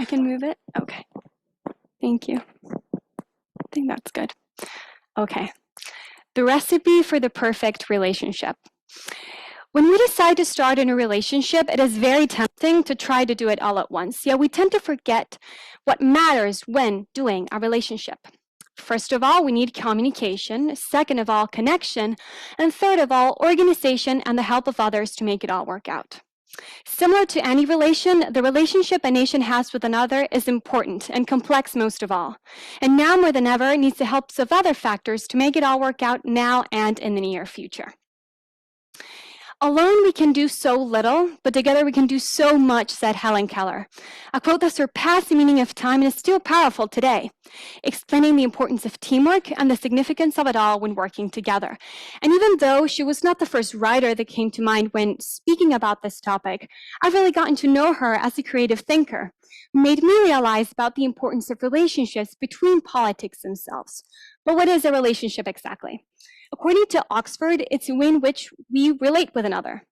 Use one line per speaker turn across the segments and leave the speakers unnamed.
I can move it? Okay. Thank you. I think that's good. Okay. The recipe for the perfect relationship. When we decide to start in a relationship, it is very tempting to try to do it all at once. Yet we tend to forget what matters when doing a relationship. First of all, we need communication. Second of all, connection. And third of all, organization and the help of others to make it all work out. Similar to any relation, the relationship a nation has with another is important and complex most of all. And now more than ever, it needs the help of other factors to make it all work out now and in the near future. Alone we can do so little, but together we can do so much, said Helen Keller. A quote that surpassed the meaning of time and is still powerful today, explaining the importance of teamwork and the significance of it all when working together. And even though she was not the first writer that came to mind when speaking about this topic, I've really gotten to know her as a creative thinker, who made me realize about the importance of relationships between politics themselves. But what is a relationship exactly? According to Oxford, it's a way in which we relate with another.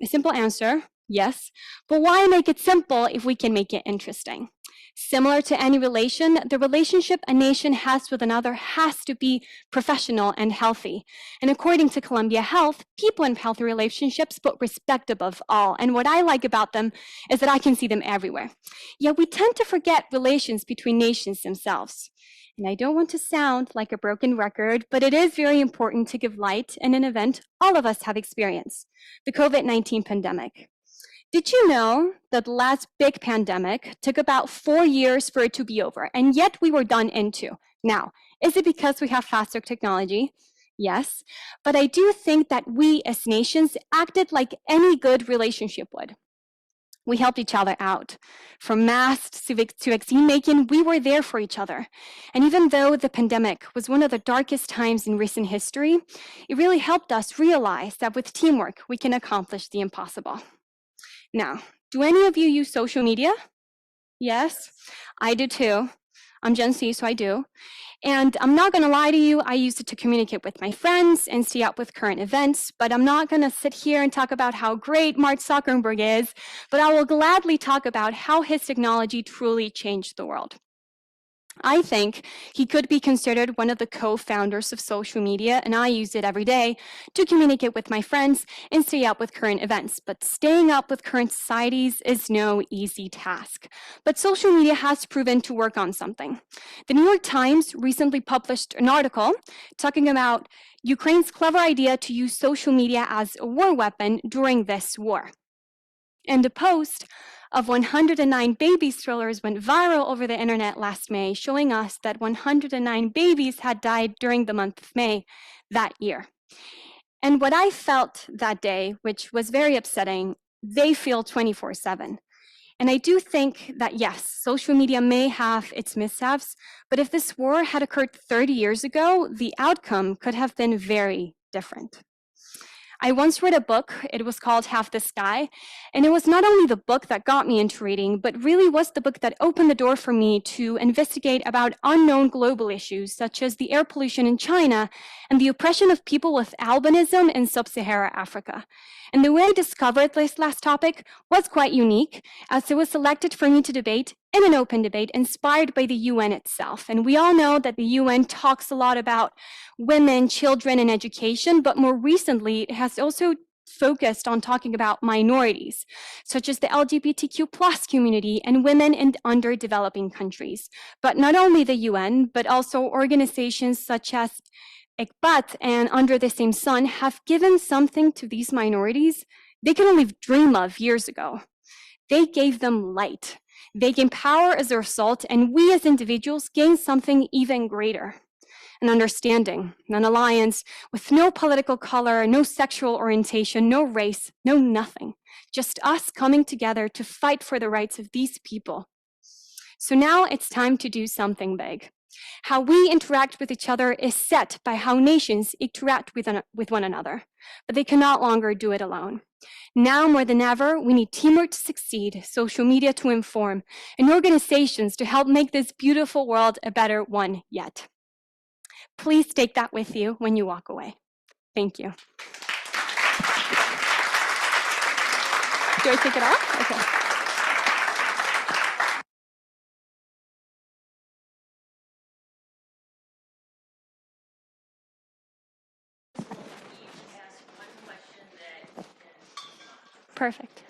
A simple answer, yes, but why make it simple if we can make it interesting? Similar to any relation, the relationship a nation has with another has to be professional and healthy. And according to Columbia Health, people in healthy relationships put respect above all. And what I like about them is that I can see them everywhere. Yet we tend to forget relations between nations themselves. And I don't want to sound like a broken record, but it is very important to give light in an event all of us have experienced, the COVID-19 pandemic. Did you know that the last big pandemic took about 4 years for it to be over, and yet we were done in 2? Now, is it because we have faster technology? Yes, but I do think that we as nations acted like any good relationship would. We helped each other out. From masks to vaccine making, we were there for each other. And even though the pandemic was one of the darkest times in recent history, it really helped us realize that with teamwork, we can accomplish the impossible. Now, do any of you use social media? Yes, I do too. I'm Gen Z, so I do. And I'm not going to lie to you, I use it to communicate with my friends and stay up with current events, but I'm not going to sit here and talk about how great Mark Zuckerberg is, but I will gladly talk about how his technology truly changed the world. I think he could be considered one of the co-founders of social media, and I use it every day to communicate with my friends and stay up with current events. But staying up with current societies is no easy task. But social media has proven to work on something. The New York Times recently published an article talking about Ukraine's clever idea to use social media as a war weapon during this war. And the post of 109 baby strollers went viral over the internet last May, showing us that 109 babies had died during the month of May that year. And what I felt that day, which was very upsetting, they feel 24/7. And I do think that, yes, social media may have its mishaps, but if this war had occurred 30 years ago, the outcome could have been very different. I once read a book, it was called Half the Sky, and it was not only the book that got me into reading, but really was the book that opened the door for me to investigate about unknown global issues, such as the air pollution in China and the oppression of people with albinism in sub-Saharan Africa. And the way I discovered this last topic was quite unique, as it was selected for me to debate in an open debate inspired by the UN itself. And we all know that the UN talks a lot about women, children, and education, but more recently, it has also focused on talking about minorities, such as the LGBTQ plus community and women in underdeveloping countries. But not only the UN, but also organizations such as ICBAT and Under the Same Sun have given something to these minorities they could only dream of years ago. They gave them light. They gain power as a result, and we as individuals gain something even greater. An understanding, an alliance with no political color, no sexual orientation, no race, no nothing. Just us coming together to fight for the rights of these people. So now it's time to do something big. How we interact with each other is set by how nations interact with one another, but they can no longer do it alone. Now more than ever, we need teamwork to succeed, social media to inform, and organizations to help make this beautiful world a better one yet. Please take that with you when you walk away. Thank you. Do I take it off? Okay. Perfect.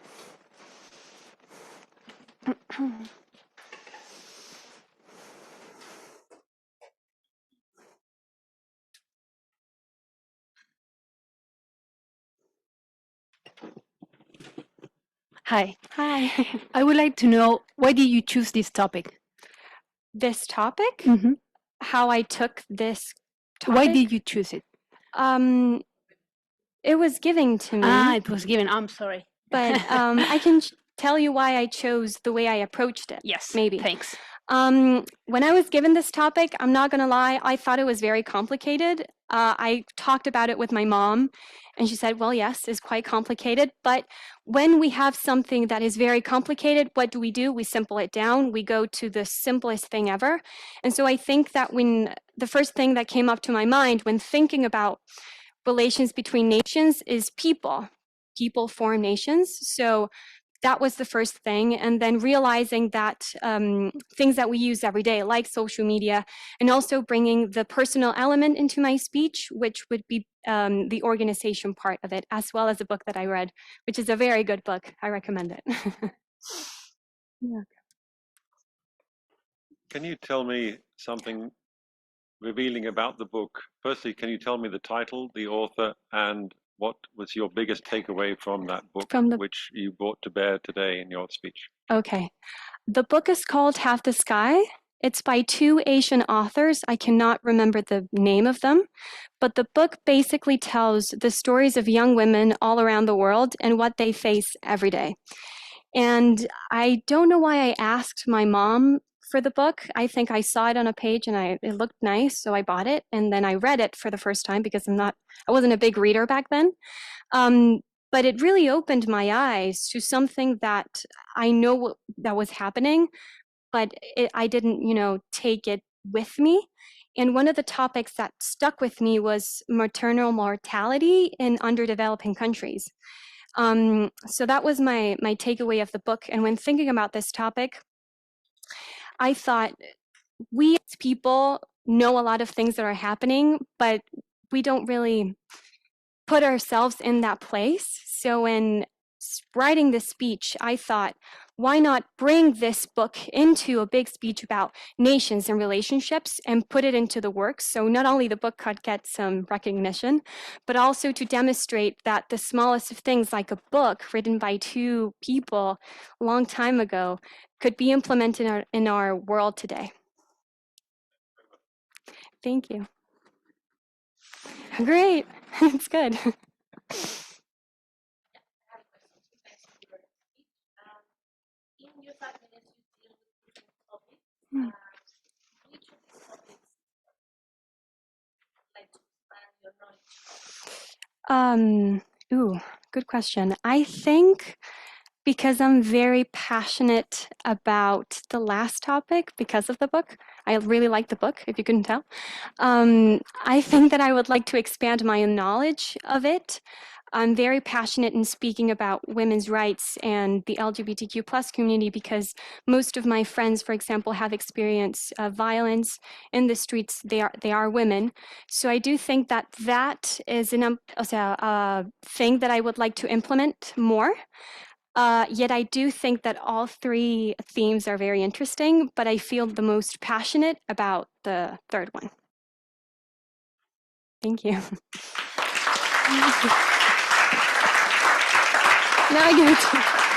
Hi.
Hi.
I would like to know, why did you choose this topic?
This topic?
Mm-hmm.
How I took this topic?
Why did you choose it?
It was given to me.
It was given. I'm sorry.
But I can tell you why I chose the way I approached it.
Yes,
maybe.
thanks.
When I was given this topic, I'm not going to lie, I thought it was very complicated. I talked about it with my mom, and she said, well, yes, it's quite complicated. But when we have something that is very complicated, what do? We simple it down. We go to the simplest thing ever. And so I think that when the first thing that came up to my mind when thinking about relations between nations is people. People form nations. So that was the first thing. And then realizing that things that we use every day, like social media, and also bringing the personal element into my speech, which would be the organization part of it, as well as a book that I read, which is a very good book. I recommend it. Yeah.
Can you tell me something revealing about the book? Firstly, can you tell me the title, the author, and what was your biggest takeaway from that book, which you brought to bear today in your speech?
Okay. The book is called Half the Sky. It's by two Asian authors. I cannot remember the name of them, but the book basically tells the stories of young women all around the world and what they face every day. And I don't know why I asked my mom for the book. I think I saw it on a page and it looked nice, so I bought it. And then I read it for the first time because I wasn't a big reader back then. But it really opened my eyes to something that I know that was happening, but I didn't, take it with me. And one of the topics that stuck with me was maternal mortality in underdeveloping countries. So that was my takeaway of the book. And when thinking about this topic, I thought we as people know a lot of things that are happening, but we don't really put ourselves in that place. So when writing this speech, I thought, why not bring this book into a big speech about nations and relationships and put it into the works? So not only the book could get some recognition, but also to demonstrate that the smallest of things, like a book written by two people a long time ago, could be implemented in our world today. Thank you. Great. It's good. Good question. I think because I'm very passionate about the last topic because of the book. I really like the book, if you couldn't tell. I think that I would like to expand my knowledge of it. I'm very passionate in speaking about women's rights and the LGBTQ plus community because most of my friends, for example, have experienced violence in the streets. They are women. So I do think that that is a thing that I would like to implement more. Yet I do think that all three themes are very interesting, but I feel the most passionate about the third one. Thank you. Now I give it to you.